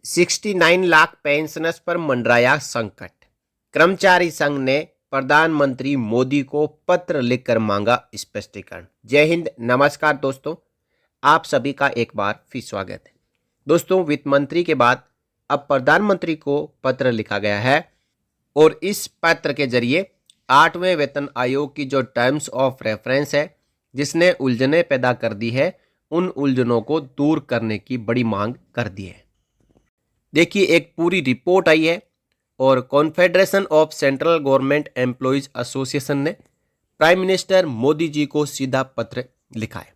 69 lakh pensioners पर मंडराया संकट। कर्मचारी संघ ने प्रधानमंत्री मोदी को पत्र लिखकर मांगा स्पष्टीकरण। जय हिंद, नमस्कार दोस्तों, आप सभी का एक बार फिर स्वागत है। दोस्तों, वित्त मंत्री के बाद अब प्रधानमंत्री को पत्र लिखा गया है और इस पत्र के जरिए 8वें वेतन आयोग की जो टर्म्स ऑफ रेफरेंस है, जिसने उलझने पैदा कर दी है, उन उलझनों को दूर करने की बड़ी मांग कर दी है। देखिए, एक पूरी रिपोर्ट आई है और confederation of central government employees association ने प्राइम मिनिस्टर मोदी जी को सीधा पत्र लिखा है।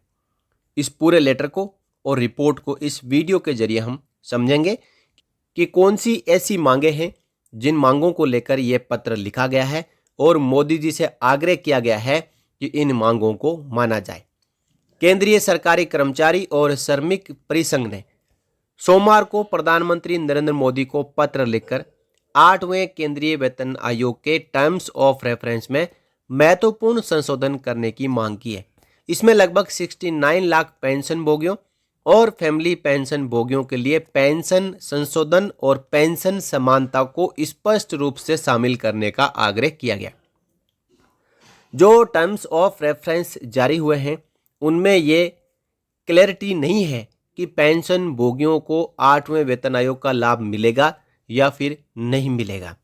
इस पूरे लेटर को और रिपोर्ट को इस वीडियो के जरिए हम समझेंगे कि कौन सी ऐसी मांगे हैं जिन मांगों को लेकर यह पत्र लिखा गया है और मोदी जी से आग्रह किया गया है कि इन मांगों को माना जाए। केंद्रीय सरकारी कर्मचारी और श्रमिक परिसंघ ने सोमवार को प्रधानमंत्री नरेंद्र मोदी को पत्र लिखकर 8वें केंद्रीय वेतन आयोग के टर्म्स ऑफ रेफरेंस में महत्वपूर्ण संशोधन करने की मांग की है। इसमें लगभग 69 लाख पेंशन भोगियों और फैमिली पेंशन भोगियों के लिए पेंशन संशोधन और पेंशन समानता को स्पष्ट रूप से शामिल करने का आग्रह किया गया। जो टर्म्स ऑफ रेफरेंस जारी हुए हैं उनमें ये क्लैरिटी नहीं है कि पेंशन भोगियों को 8वें वेतन आयोग का लाभ मिलेगा या फिर नहीं मिलेगा,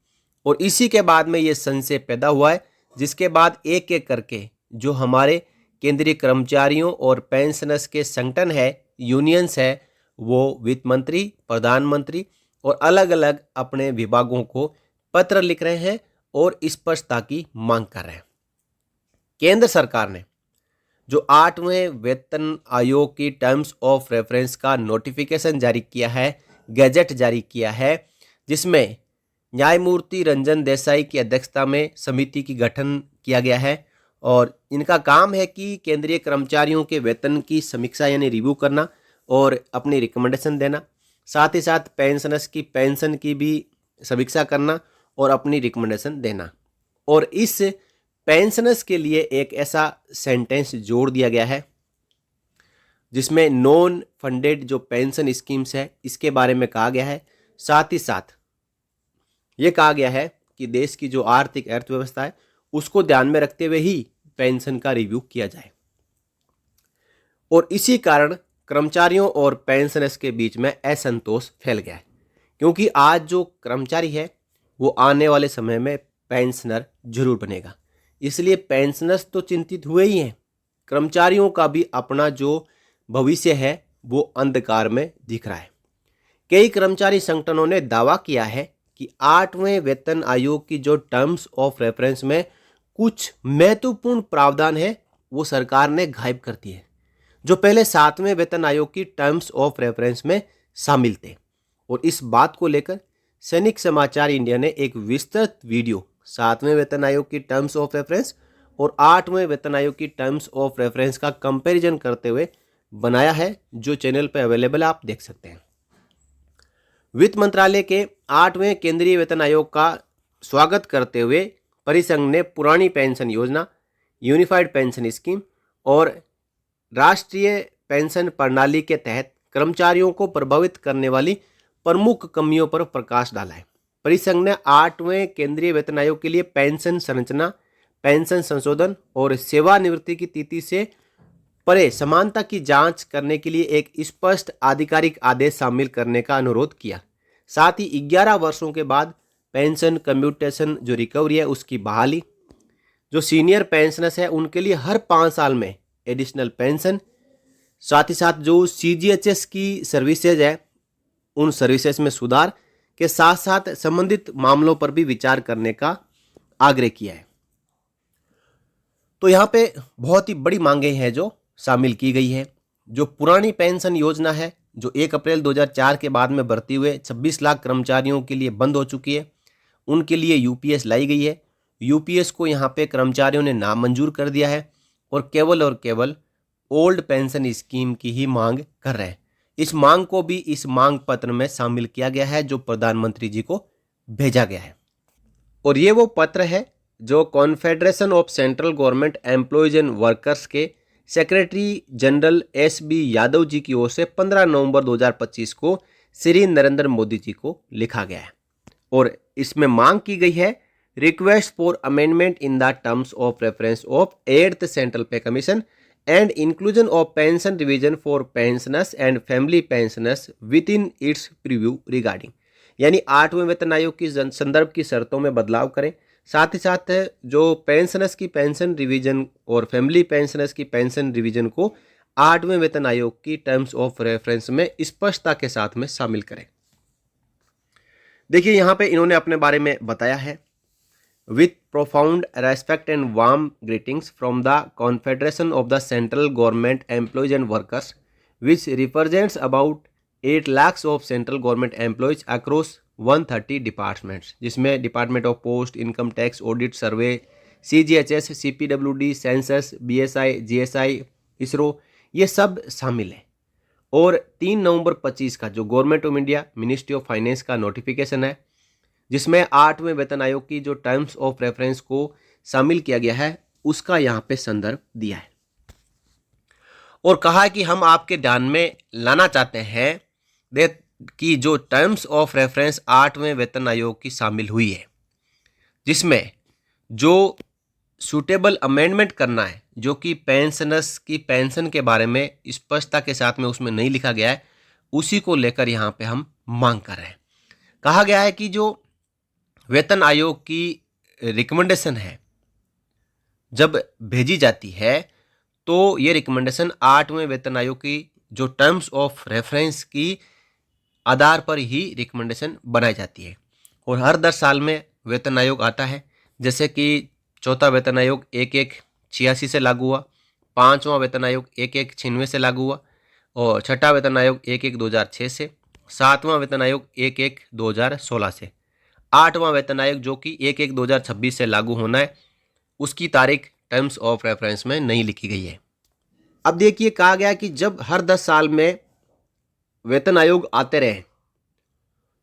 और इसी के बाद में ये संशय पैदा हुआ है, जिसके बाद एक एक करके जो हमारे केंद्रीय कर्मचारियों और पेंशनर्स के संगठन है, यूनियंस है, वो वित्त मंत्री, प्रधानमंत्री और अलग अलग अपने विभागों को पत्र लिख रहे हैं और स्पष्टता की मांग कर रहे हैं। केंद्र सरकार ने जो 8वें वेतन आयोग की टर्म्स ऑफ रेफरेंस का नोटिफिकेशन जारी किया है, गैजेट जारी किया है, जिसमें न्यायमूर्ति रंजन देसाई की अध्यक्षता में समिति की गठन किया गया है और इनका काम है कि केंद्रीय कर्मचारियों के वेतन की समीक्षा यानी रिव्यू करना और अपनी रिकमेंडेशन देना, साथ ही साथ पेंशनर्स की पेंशन की भी समीक्षा करना और अपनी रिकमेंडेशन देना। और इस पेंशनर्स के लिए एक ऐसा सेंटेंस जोड़ दिया गया है जिसमें नॉन फंडेड जो पेंशन स्कीम्स है इसके बारे में कहा गया है। साथ ही साथ ये कहा गया है कि देश की जो आर्थिक अर्थव्यवस्था है उसको ध्यान में रखते हुए ही पेंशन का रिव्यू किया जाए। और इसी कारण कर्मचारियों और पेंशनर्स के बीच में असंतोष फैल गया है, क्योंकि आज जो कर्मचारी है वो आने वाले समय में पेंशनर जरूर बनेगा। इसलिए पेंशनर्स तो चिंतित हुए ही हैं, कर्मचारियों का भी अपना जो भविष्य है वो अंधकार में दिख रहा है। कई कर्मचारी संगठनों ने दावा किया है कि 8वें वेतन आयोग की जो टर्म्स ऑफ रेफरेंस में कुछ महत्वपूर्ण प्रावधान है वो सरकार ने गायब कर दिए हैं, जो पहले 7वें वेतन आयोग की टर्म्स ऑफ रेफरेंस में शामिल थे। और इस बात को लेकर सैनिक समाचार इंडिया ने एक विस्तृत वीडियो 7वें वेतन आयोग की टर्म्स ऑफ रेफरेंस और 8वें वेतन आयोग की टर्म्स ऑफ रेफरेंस का कंपैरिजन करते हुए बनाया है, जो चैनल पर अवेलेबल है, आप देख सकते हैं। वित्त मंत्रालय के 8वें केंद्रीय वेतन आयोग का स्वागत करते हुए परिसंघ ने पुरानी पेंशन योजना, यूनिफाइड पेंशन स्कीम और राष्ट्रीय पेंशन प्रणाली के तहत कर्मचारियों को प्रभावित करने वाली प्रमुख कमियों पर प्रकाश डाला है। परिसंघ ने 8वें केंद्रीय वेतन आयोग के लिए पेंशन संरचना, पेंशन संशोधन और सेवानिवृत्ति की तिथि से परे समानता की जांच करने के लिए एक स्पष्ट आधिकारिक आदेश शामिल करने का अनुरोध किया। साथ ही 11 वर्षों के बाद पेंशन कम्यूटेशन जो रिकवरी है उसकी बहाली, जो सीनियर पेंशनर्स है उनके लिए हर 5 साल में एडिशनल पेंशन, साथ ही साथ जो CGHS की सर्विसेज है उन सर्विसेज में सुधार के साथ साथ संबंधित मामलों पर भी विचार करने का आग्रह किया है। तो यहाँ पे बहुत ही बड़ी मांगे हैं जो शामिल की गई है। जो पुरानी पेंशन योजना है जो 1 अप्रैल 2004 के बाद में भर्ती हुए 26 लाख कर्मचारियों के लिए बंद हो चुकी है, उनके लिए UPS लाई गई है। UPS को यहाँ पे कर्मचारियों ने नामंजूर कर दिया है और केवल ओल्ड पेंशन स्कीम की ही मांग कर रहे हैं। इस मांग को भी इस मांग पत्र में शामिल किया गया है जो प्रधानमंत्री जी को भेजा गया है। और ये वो पत्र है जो confederation of central government employees and workers के secretary general SB Yadav ji की ओर से 15 नवंबर 2025 को श्री नरेंद्र मोदी जी को लिखा गया है और इसमें मांग की गई है request for amendment in the terms of reference of 8th central pay commission and inclusion of pension revision for pensioners and family pensioners within its preview regarding, यानी 8वें वेतन आयोग की संदर्भ की शर्तों में बदलाव करें, साथ ही साथ जो पेंशनर्स की पेंशन रिवीजन और फैमिली पेंशनर्स की पेंशन रिवीजन को 8वें वेतन आयोग की टर्म्स ऑफ रेफरेंस में स्पष्टता के साथ में शामिल करें। देखिए यहाँ पे इन्होंने अपने बारे में बताया है, with profound respect and warm greetings from the confederation of the central government employees and workers which represents about 8 lakhs of central government employees across 130 departments, जिसमें department of post, income tax, audit, survey, CGHS, CPWD, census, BSI, GSI, ISRO, ये सब शामिल है। और 3 नवंबर 25 का जो government of India ministry of finance का notification है, जिसमें 8वें वेतन आयोग की जो टर्म्स ऑफ रेफरेंस को शामिल किया गया है, उसका यहाँ पे संदर्भ दिया है और कहा है कि हम आपके ध्यान में लाना चाहते हैं कि जो टर्म्स ऑफ रेफरेंस 8वें वेतन आयोग की शामिल हुई है, जिसमें जो सूटेबल अमेंडमेंट करना है, जो कि पेंशनर्स की पेंशन के बारे में स्पष्टता के साथ में उसमें नहीं लिखा गया है, उसी को लेकर यहाँ पे हम मांग कर रहे हैं। कहा गया है कि जो वेतन आयोग की रिकमेंडेशन है, जब भेजी जाती है तो ये रिकमेंडेशन 8वें वेतन आयोग की जो टर्म्स ऑफ रेफरेंस की आधार पर ही रिकमेंडेशन बनाई जाती है। और हर 10 साल में वेतन आयोग आता है, जैसे कि चौथा वेतन आयोग 1/1/86 से लागू हुआ, 5वां वेतन आयोग 1/1/96 से लागू हुआ और छठा वेतन आयोग 1/1/2006 से, 7वां वेतन आयोग 1/1/2016 से, 8वां वेतन आयोग जो कि 1/1/2026 से लागू होना है, उसकी तारीख टर्म्स ऑफ रेफरेंस में नहीं लिखी गई है। अब देखिए कहा गया कि जब हर 10 साल में वेतन आयोग आते रहे,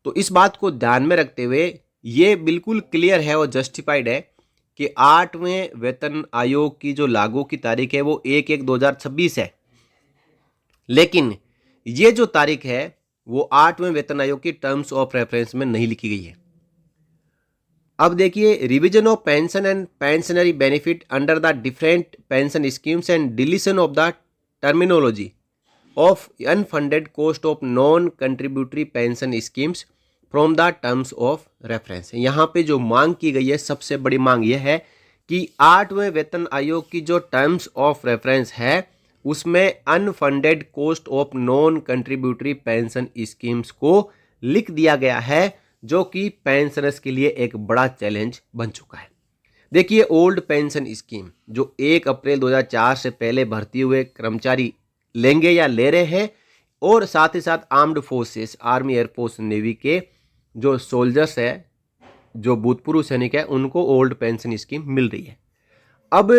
तो इस बात को ध्यान में रखते हुए ये बिल्कुल क्लियर है और जस्टिफाइड है कि 8वें वेतन आयोग की जो लागू की तारीख है वो 1/1/2026 है, लेकिन ये जो तारीख है वो 8वें वेतन आयोग की टर्म्स ऑफ रेफरेंस में नहीं लिखी गई है। अब देखिए, revision of pension and pensionary benefit under the different pension schemes and deletion of the terminology of unfunded cost of non contributory pension schemes from the terms of reference. यहाँ पे जो मांग की गई है, सबसे बड़ी मांग यह है कि 8वें वेतन आयोग की जो टर्म्स ऑफ रेफरेंस है उसमें unfunded cost of non contributory pension schemes को लिख दिया गया है, जो कि पेंशनर्स के लिए एक बड़ा चैलेंज बन चुका है। देखिए, ओल्ड पेंशन स्कीम जो 1 अप्रैल 2004 से पहले भर्ती हुए कर्मचारी लेंगे या ले रहे हैं, और साथ ही साथ armed forces, army, air force, navy के जो सोल्जर्स है, जो भूतपूर्व सैनिक है, उनको ओल्ड पेंशन स्कीम मिल रही है। अब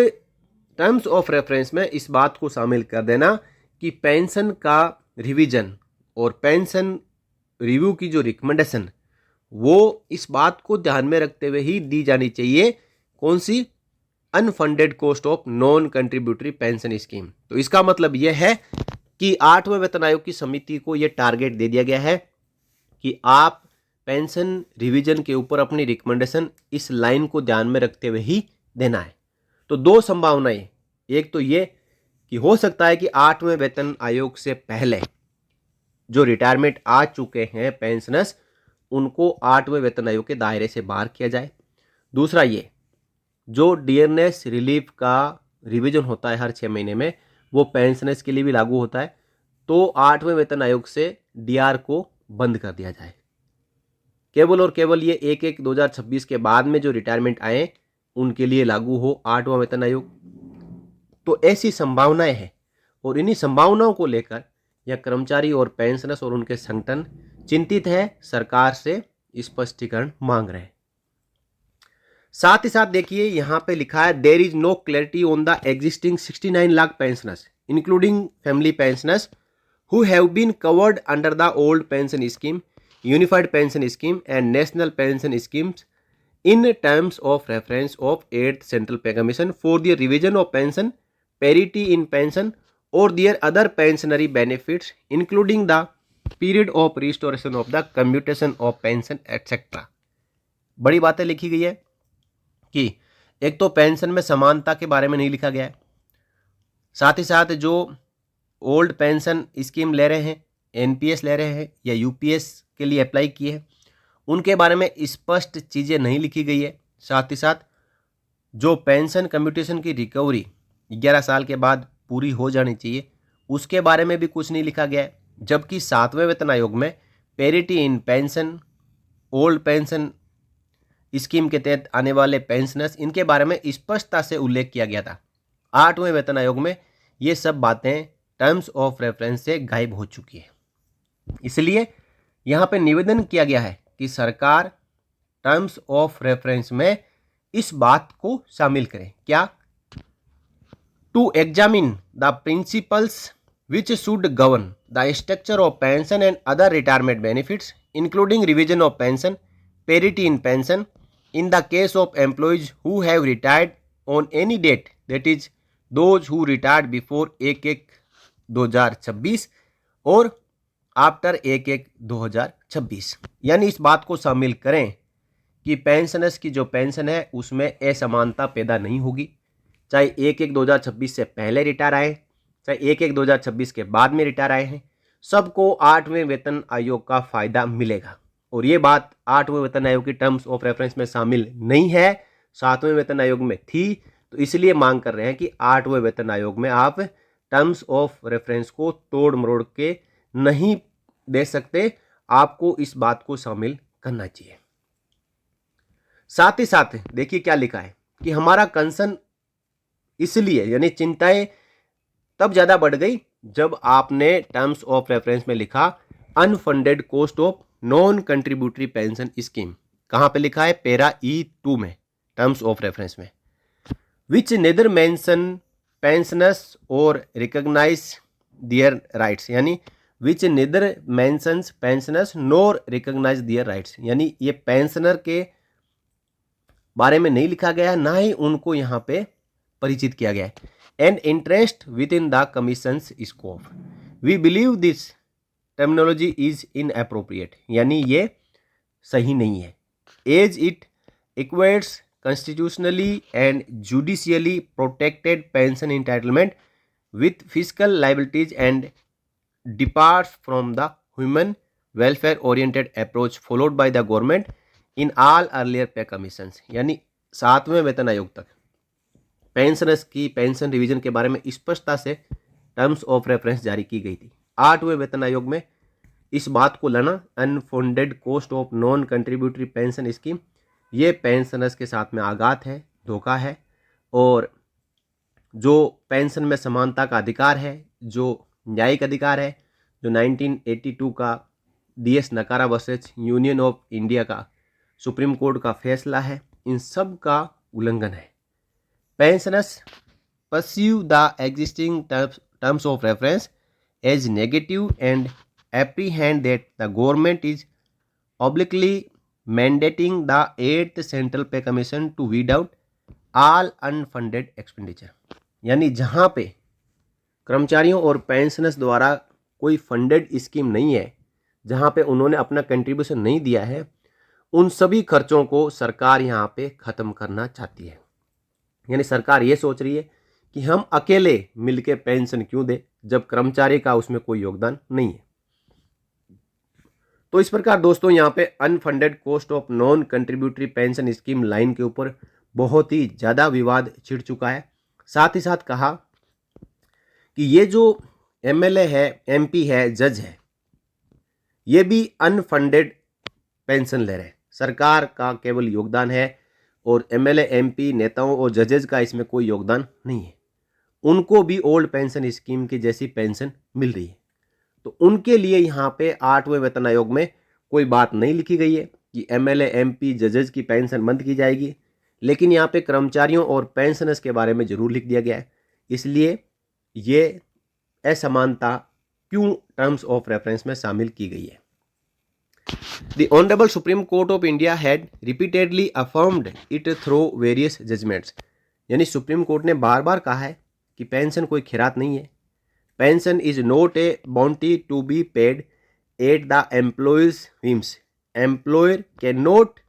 टर्म्स ऑफ रेफरेंस में इस बात को शामिल कर देना कि पेंशन का रिवीजन और पेंशन रिव्यू की जो रिकमेंडेशन, वो इस बात को ध्यान में रखते हुए ही दी जानी चाहिए। कौन सी? Unfunded cost of non contributory pension scheme. तो इसका मतलब यह है कि 8वें वेतन आयोग की समिति को यह टारगेट दे दिया गया है कि आप पेंशन रिवीजन के ऊपर अपनी रिकमेंडेशन इस लाइन को ध्यान में रखते हुए ही देना है। तो 2 संभावनाएं, एक तो ये कि हो सकता है कि 8वें वेतन आयोग से पहले जो रिटायरमेंट आ चुके हैं पेंशनर्स, उनको 8वें वेतन आयोग के दायरे से बाहर किया जाए। दूसरा ये, जो डियरनेस रिलीफ का रिवीजन होता है हर 6 महीने में, वो पेंशनर्स के लिए भी लागू होता है। तो 8वें वेतन आयोग से डीआर को बंद कर दिया जाए। केवल और केवल ये 1/1/2026 के बाद में जो रिटायरमेंट आए उनके लिए लागू हो 8वां वेतन आयोग। तो ऐसी संभावनाएं हैं और इन्हीं संभावनाओं को लेकर यह कर्मचारी और पेंशनर्स और उनके संगठन चिंतित है, सरकार से स्पष्टीकरण मांग रहे हैं। साथ ही साथ देखिए यहाँ पे लिखा है, there is no clarity on the existing 69 lakh pensioners including family pensioners who have been covered under the old pension scheme, unified pension scheme and national pension schemes in terms of reference of 8th Central Pay Commission for the revision of pension, parity in pension or their other pensionary benefits including the period of restoration of the commutation of pension etcetera. बड़ी बातें लिखी गई है कि एक तो pension में समानता के बारे में नहीं लिखा गया है, साथ ही साथ जो ओल्ड पेंशन स्कीम ले रहे हैं, एनपीएस ले रहे हैं या यूपीएस के लिए अप्लाई किए हैं, उनके बारे में स्पष्ट चीज़ें नहीं लिखी गई है। साथ ही साथ जो पेंशन कम्यूटेशन की रिकवरी 11 साल के बाद पूरी हो जानी चाहिए, उसके बारे में भी कुछ नहीं लिखा गया है। जबकि 7वें वेतन आयोग में पेरिटी इन पेंशन, ओल्ड पेंशन स्कीम के तहत आने वाले पेंशनर्स, इनके बारे में स्पष्टता से उल्लेख किया गया था। 8वें वेतन आयोग में ये सब बातें टर्म्स ऑफ रेफरेंस से गायब हो चुकी है। इसलिए यहाँ पे निवेदन किया गया है कि सरकार टर्म्स ऑफ रेफरेंस में इस बात को शामिल करें। क्या? To examine the principles which should govern the structure of pension and other retirement benefits, including revision of pension, parity in pension, in the case of employees who have retired on any date, that is, those who retired before 1/1/2026 और after 1/1/2026। यानी इस बात को शामिल करें कि pensioners की जो पेंशन है उसमें असमानता पैदा नहीं होगी, चाहे 1/1/2026 से पहले रिटायर आए, चाहे 1/1/2026 के बाद में रिटायर आए हैं, सबको 8वें वेतन आयोग का फायदा मिलेगा। और ये बात 8वें वेतन आयोग की टर्म्स ऑफ रेफरेंस में शामिल नहीं है, 7वें वेतन आयोग में थी। तो इसलिए मांग कर रहे हैं कि 8वें वेतन आयोग में आप टर्म्स ऑफ रेफरेंस को तोड़ मरोड़ के नहीं दे सकते, आपको इस बात को शामिल करना चाहिए। साथ ही साथ देखिए क्या लिखा है कि हमारा कंसर्न इसलिए, यानी चिंताएं तब ज्यादा बढ़ गई जब आपने टर्म्स ऑफ रेफरेंस में लिखा unfunded cost of non contributory pension scheme. कहां पे लिखा है? पैरा E2 में, टर्म्स ऑफ रेफरेंस में। विच नेदर मेंशन पेंशनर्स और रिकॉग्नाइज दियर राइट्स, यानी विच नेदर मेंशंस पेंशनर्स नोर रिकॉग्नाइज दियर राइट्स, यानी ये पेंशनर के बारे में नहीं लिखा गया, ना ही उनको यहां पे परिचित किया गया है। And interest within the commission's scope, we believe this terminology is inappropriate, यानी ये सही नहीं है। As it equates constitutionally and judicially protected pension entitlement with fiscal liabilities and departs from the human welfare oriented approach followed by the government in all earlier pay commissions। यानी 7वें वेतन आयोग तक pensioners की पेंशन रिवीजन के बारे में स्पष्टता से टर्म्स ऑफ रेफरेंस जारी की गई थी। 8वें वेतन आयोग में इस बात को लाना unfunded cost of non contributory pension scheme, ये पेंशनर्स के साथ में आघात है, धोखा है। और जो पेंशन में समानता का अधिकार है, जो न्यायिक अधिकार है, जो 1982 का DS Nakara versus union of India का सुप्रीम कोर्ट का फैसला है, इन सब का उल्लंघन है। Pensioners pursue the existing terms of reference as negative and apprehend that the government is obliquely mandating the 8th Central Pay Commission to weed out all unfunded expenditure। यानी जहां पे कर्मचारियों और पेंशनर्स द्वारा कोई फंडेड स्कीम नहीं है, जहां पे उन्होंने अपना कंट्रीब्यूशन नहीं दिया है, उन सभी खर्चों को सरकार यहां पे खत्म करना चाहती है। यानी सरकार ये सोच रही है कि हम अकेले मिलके पेंशन क्यों दें जब कर्मचारी का उसमें कोई योगदान नहीं है। तो इस प्रकार दोस्तों यहाँ पे unfunded cost of non contributory pension scheme line के ऊपर बहुत ही ज़्यादा विवाद छिड़ चुका है। साथ ही साथ कहा कि ये जो MLA है, MP है, जज है, ये भी अनफंडेड पेंशन ले रहे हैं। सरकार का केवल योगदान है और MLA MP नेताओं और जजेज का इसमें कोई योगदान नहीं है। उनको भी ओल्ड पेंशन स्कीम की जैसी पेंशन मिल रही है। तो उनके लिए यहाँ पे 8वें वेतन आयोग में कोई बात नहीं लिखी गई है कि MLA MP जजेज की पेंशन बंद की जाएगी, लेकिन यहाँ पे कर्मचारियों और पेंशनर्स के बारे में जरूर लिख दिया गया है। इसलिए ये असमानता क्यों टर्म्स ऑफ रेफरेंस में शामिल की गई है। The Honorable Supreme Court of India had repeatedly affirmed it through various judgments। यानी सुप्रीम कोर्ट ने बार बार कहा है कि पेंशन कोई खैरात नहीं है। Pension is not a bounty to be paid at the employees whims employer can not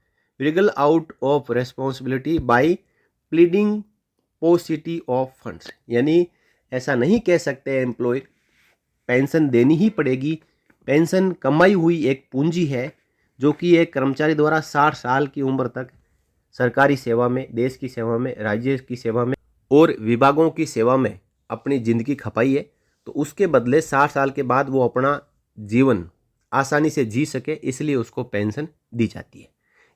wriggle out of responsibility by pleading paucity of funds. यानी ऐसा नहीं कह सकते एम्प्लॉयर, पेंशन देनी ही पड़ेगी। पेंशन कमाई हुई एक पूंजी है जो कि एक कर्मचारी द्वारा 60 साल की उम्र तक सरकारी सेवा में, देश की सेवा में, राज्य की सेवा में और विभागों की सेवा में अपनी ज़िंदगी खपाई है। तो उसके बदले 60 साल के बाद वो अपना जीवन आसानी से जी सके, इसलिए उसको पेंशन दी जाती है।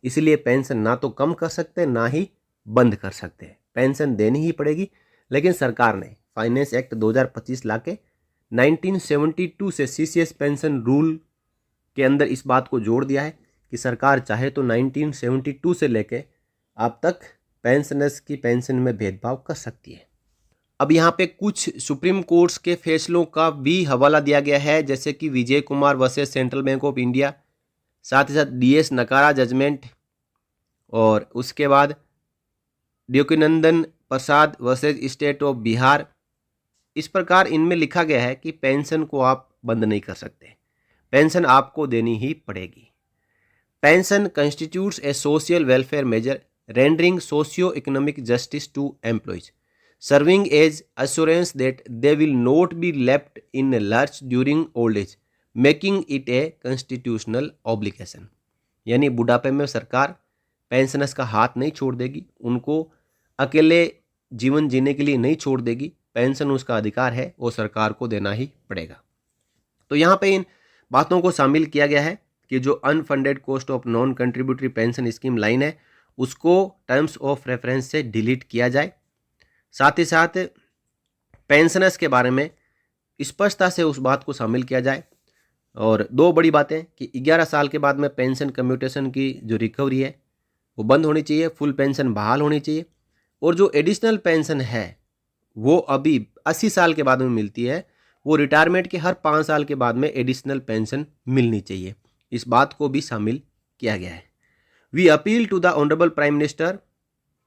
इसलिए पेंशन ना तो कम कर सकते ना ही बंद कर सकते हैं, पेंशन देनी ही पड़ेगी। लेकिन सरकार ने फाइनेंस एक्ट 2025 ला के 1972 से सीसीएस पेंशन रूल के अंदर इस बात को जोड़ दिया है कि सरकार चाहे तो 1972 से लेके अब तक पेंशनर्स की पेंशन में भेदभाव कर सकती है। अब यहाँ पे कुछ सुप्रीम कोर्ट्स के फैसलों का भी हवाला दिया गया है, जैसे कि Vijay Kumar versus central bank of India, साथ ही साथ डीएस नकारा जजमेंट, और उसके बाद Dyotinandan Prasad versus state of Bihar. इस प्रकार इनमें लिखा गया है कि पेंशन को आप बंद नहीं कर सकते, पेंशन आपको देनी ही पड़ेगी। Pension constitutes a social welfare measure rendering socio economic justice to employees, serving as assurance that they will not be left in a lurch during old age, making it a constitutional obligation। यानी बुढ़ापे में सरकार pensioners का हाथ नहीं छोड़ देगी, उनको अकेले जीवन जीने के लिए नहीं छोड़ देगी। पेंशन उसका अधिकार है और सरकार को देना ही पड़ेगा। तो यहाँ पे इन बातों को शामिल किया गया है कि जो unfunded cost of non contributory pension scheme line है उसको टर्म्स ऑफ रेफरेंस से डिलीट किया जाए। साथ ही साथ पेंशनर्स के बारे में स्पष्टता से उस बात को शामिल किया जाए। और दो बड़ी बातें कि 11 साल के बाद में पेंशन कम्यूटेशन की जो रिकवरी है वो बंद होनी चाहिए, फुल पेंशन बहाल होनी चाहिए। और जो एडिशनल पेंशन है वो अभी 80 साल के बाद में मिलती है, वो रिटायरमेंट के हर 5 साल के बाद में एडिशनल पेंशन मिलनी चाहिए। इस बात को भी शामिल किया गया है। We appeal to the honourable prime minister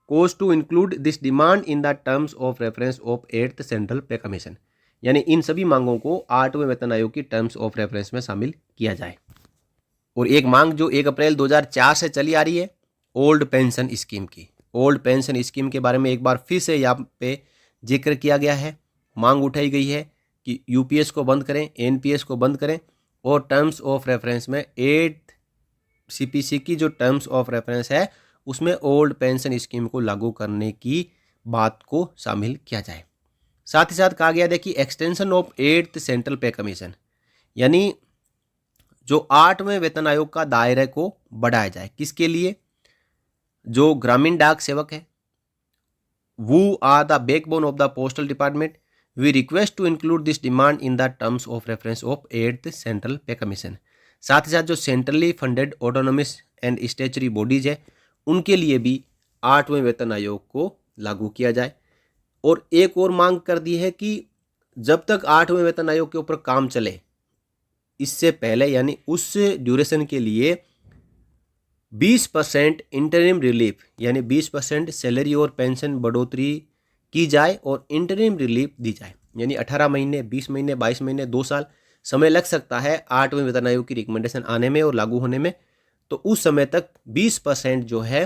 course to include this demand in the terms of reference of 8th central pay commission. यानी इन सभी मांगों को 8वें वेतन आयोग की टर्म्स ऑफ रेफरेंस में शामिल किया जाए। और एक मांग जो 1 अप्रैल 2004 से चली आ रही है, ओल्ड पेंशन स्कीम की। ओल्ड पेंशन स्कीम के बारे में एक बार फिर से यहाँ पे जिक्र किया गया है, मांग उठाई गई है कि यूपीएस को बंद करें, एनपीएस को बंद करें और टर्म्स ऑफ रेफरेंस में 8th सीपीसी की जो टर्म्स ऑफ रेफरेंस है उसमें ओल्ड पेंशन स्कीम को लागू करने की बात को शामिल किया जाए। साथ ही साथ कहा गया देखिए extension of 8th central pay commission, यानी जो 8वें वेतन आयोग का दायरे को बढ़ाया जाए। किसके लिए? जो ग्रामीण डाक सेवक है, वो are the backbone of the postal department. We request to include this demand in the terms of reference of 8th central pay commission. साथ ही साथ जो centrally funded autonomous and statutory bodies है उनके लिए भी 8वें वेतन आयोग को लागू किया जाए। और एक और मांग कर दी है कि जब तक 8वें वेतन आयोग के ऊपर काम चले, इससे पहले यानी उस ड्यूरेशन के लिए 20% इंटरिम रिलीफ यानी 20% सैलरी और पेंशन बढ़ोतरी की जाए और इंटरिम रिलीफ दी जाए। यानी 18 महीने, 20 महीने, 22 महीने, 2 साल समय लग सकता है 8वें वेतन आयोग की रिकमेंडेशन आने में और लागू होने में। तो उस समय तक 20% जो है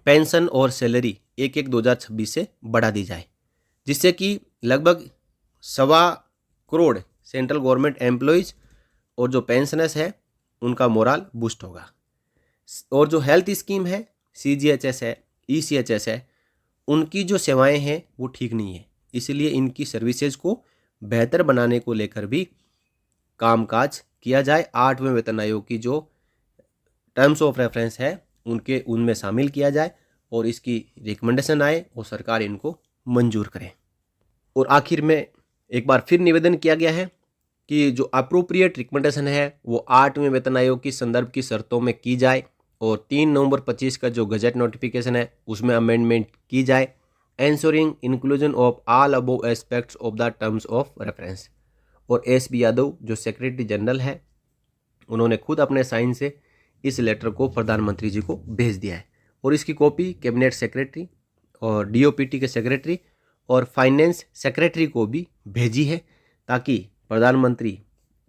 पेंशन और सैलरी 1/1 2026 से बढ़ा दी जाए, जिससे कि लगभग 1.25 करोड़ सेंट्रल गवर्नमेंट एम्प्लॉयज़ और जो पेंशनर्स है उनका मोरल बूस्ट होगा। और जो हेल्थ स्कीम है, सीजीएचएस है, ईसीएचएस है, उनकी जो सेवाएं हैं वो ठीक नहीं है, इसलिए इनकी सर्विसेज को बेहतर बनाने को लेकर भी कामकाज किया जाए। 8वें वेतन आयोग की जो टर्म्स ऑफ रेफरेंस है उनमें शामिल किया जाए और इसकी रिकमेंडेशन आए और सरकार इनको मंजूर करे। और आखिर में एक बार फिर निवेदन किया गया है कि जो अप्रोप्रिएट रिकमेंडेशन है वो 8वें वेतन आयोग की संदर्भ की शर्तों में की जाए और 3 नवंबर 25 का जो गजट नोटिफिकेशन है उसमें अमेंडमेंट की जाए, ensuring inclusion of all above aspects of the terms of reference. और एस.बी. यादव जो सेक्रेटरी जनरल है उन्होंने खुद अपने साइन से इस लेटर को प्रधानमंत्री जी को भेज दिया है और इसकी कॉपी कैबिनेट सेक्रेटरी और डीओपीटी के सेक्रेटरी और फाइनेंस सेक्रेटरी को भी भेजी है, ताकि प्रधानमंत्री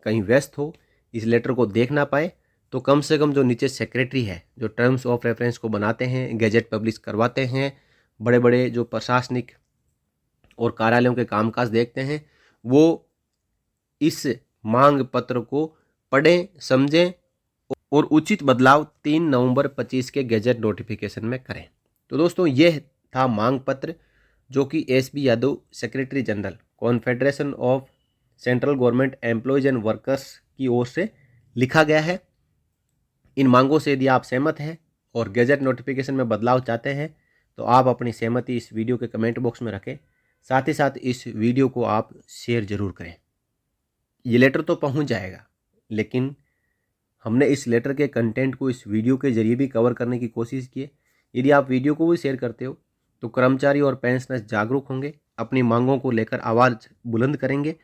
कहीं व्यस्त हो इस लेटर को देख ना पाए तो कम से कम जो नीचे सेक्रेटरी है, जो टर्म्स ऑफ रेफरेंस को बनाते हैं, गैजेट पब्लिश करवाते हैं, बड़े बड़े जो प्रशासनिक और कार्यालयों के कामकाज देखते हैं, वो इस मांग पत्र को पढ़ें, समझें और उचित बदलाव 3 नवंबर 25 के गैजेट नोटिफिकेशन में करें। तो दोस्तों यह था मांग पत्र जो कि SB Yadav secretary general confederation of central government employees and workers की ओर से लिखा गया है। इन मांगों से यदि आप सहमत हैं और गैजेट नोटिफिकेशन में बदलाव चाहते हैं तो आप अपनी सहमति इस वीडियो के कमेंट बॉक्स में रखें। साथ ही साथ इस वीडियो को आप शेयर जरूर करें। ये लेटर तो पहुंच जाएगा, लेकिन हमने इस लेटर के कंटेंट को इस वीडियो के जरिए भी कवर करने की कोशिश की है। यदि आप वीडियो को भी शेयर करते हो तो कर्मचारी और पेंशनर्स जागरूक होंगे, अपनी मांगों को लेकर आवाज़ बुलंद करेंगे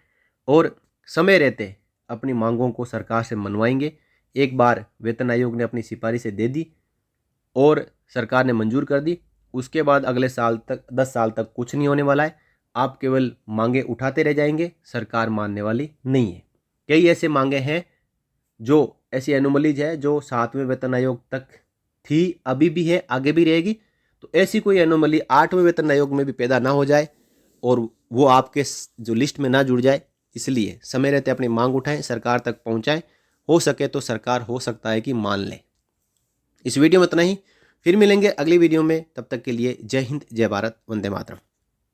और समय रहते अपनी मांगों को सरकार से मनवाएंगे। एक बार वेतन आयोग ने अपनी सिफारिशें दे दी और सरकार ने मंजूर कर दी, उसके बाद अगले साल तक 10 साल तक कुछ नहीं होने वाला है। आप केवल मांगे उठाते रह जाएंगे, सरकार मानने वाली नहीं है। कई ऐसे मांगे हैं जो ऐसी एनोमलीज है जो 7वें वेतन आयोग तक थी, अभी भी है, आगे भी रहेगी। तो ऐसी कोई एनोमली 8वें वेतन आयोग में भी पैदा ना हो जाए और वो आपके जो लिस्ट में ना जुड़ जाए, इसलिए समय रहते अपनी मांग उठाएं, सरकार तक पहुंचाएं। हो सके तो सरकार हो सकता है कि मान ले। इस वीडियो में इतना ही, फिर मिलेंगे अगली वीडियो में। तब तक के लिए जय हिंद, जय भारत, वंदे मातरम।